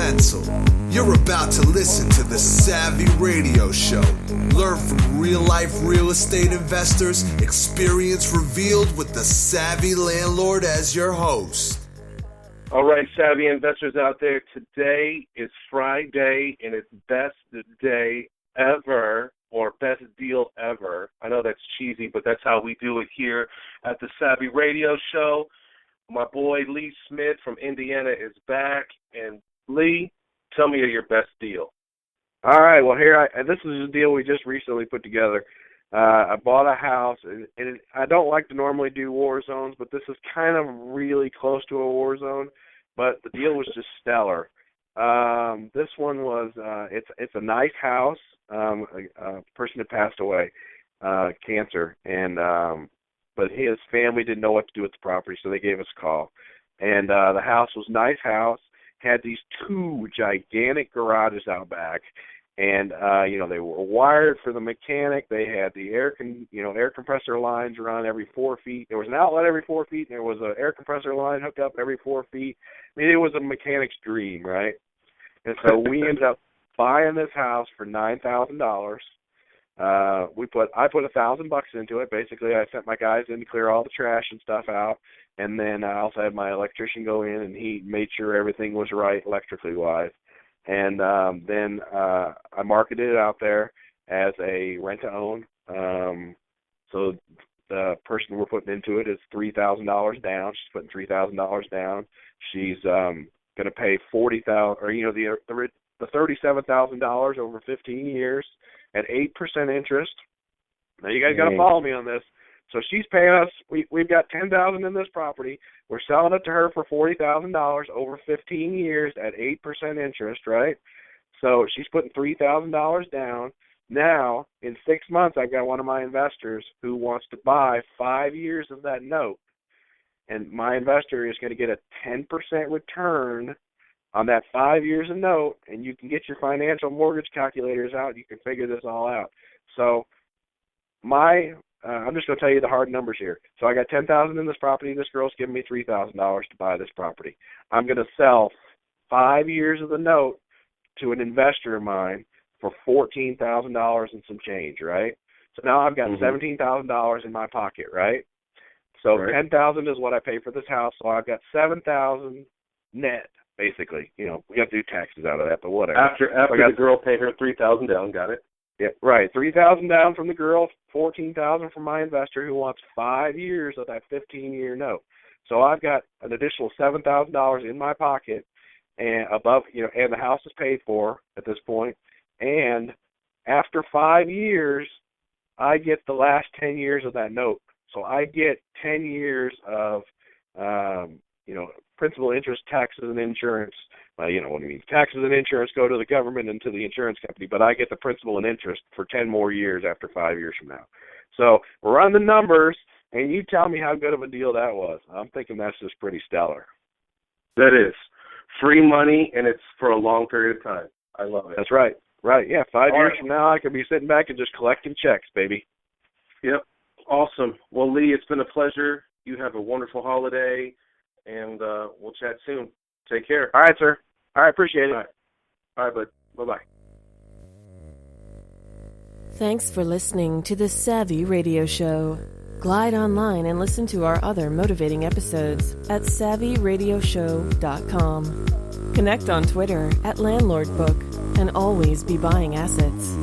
pencil. You're about to listen to the Savvy Radio Show. Learn from real-life real estate investors, experience revealed with the Savvy Landlord as your host. All right, savvy investors out there, today is Friday, and it's best day ever, or best deal ever. I know that's cheesy, but that's how we do it here at the Savvy Radio Show. My boy Lee Smith from Indiana is back, and Lee, tell me your best deal. All right, well, this is a deal we just recently put together. I bought a house, and I don't like to normally do war zones, but this is kind of really close to a war zone, but the deal was just stellar. This one was, it's a nice house. A person had passed away, cancer, and but his family didn't know what to do with the property, so they gave us a call. And the house was a nice house, had these two gigantic garages out back. And, they were wired for the mechanic. They had the air compressor lines run every 4 feet. There was an outlet every 4 feet, and there was an air compressor line hooked up every 4 feet. I mean, it was a mechanic's dream, right? And so we ended up buying this house for $9,000. I put $1,000 into it. Basically, I sent my guys in to clear all the trash and stuff out, and then I also had my electrician go in, and he made sure everything was right electrically wise. And then I marketed it out there as a rent-to-own. So the person we're putting into it is $3,000 down. She's putting $3,000 down. She's going to pay $40,000, or the $37,000 over 15 years at 8% interest. Now you guys got to follow me on this. So she's paying us. We've got $10,000 in this property. We're selling it to her for $40,000 over 15 years at 8% interest, right? So she's putting $3,000 down. Now, in 6 months, I've got one of my investors who wants to buy 5 years of that note. And my investor is going to get a 10% return on that 5 years of note, and you can get your financial mortgage calculators out. You can figure this all out. So I'm just going to tell you the hard numbers here. So I got $10,000 in this property. This girl's giving me $3,000 to buy this property. I'm going to sell 5 years of the note to an investor of mine for $14,000 and some change, right? So now I've got $17,000 in my pocket, right? So $10,000 is what I pay for this house. So I've got $7,000 net, basically. We have to do taxes out of that, but whatever. After the girl paid her $3,000 down, got it? Yeah, right. $3,000 down from the girl, $14,000 from my investor who wants 5 years of that 15-year note. So I've got an additional $7,000 in my pocket, and and the house is paid for at this point. And after 5 years, I get the last 10 years of that note. So I get 10 years of, principal, interest, taxes, and insurance. What do you mean? Taxes and insurance go to the government and to the insurance company, but I get the principal and interest for 10 more years after 5 years from now. So run the numbers, and you tell me how good of a deal that was. I'm thinking that's just pretty stellar. That is. Free money, and it's for a long period of time. I love it. That's right. Right, yeah. 5 years from now, I could be sitting back and just collecting checks, baby. Yep. Awesome. Well, Lee, it's been a pleasure. You have a wonderful holiday, and we'll chat soon. Take care. All right, sir. All right, appreciate it. All right, bud. Bye-bye. Thanks for listening to the Savvy Radio Show. Glide online and listen to our other motivating episodes at savvyradioshow.com. Connect on Twitter at LandlordBook and always be buying assets.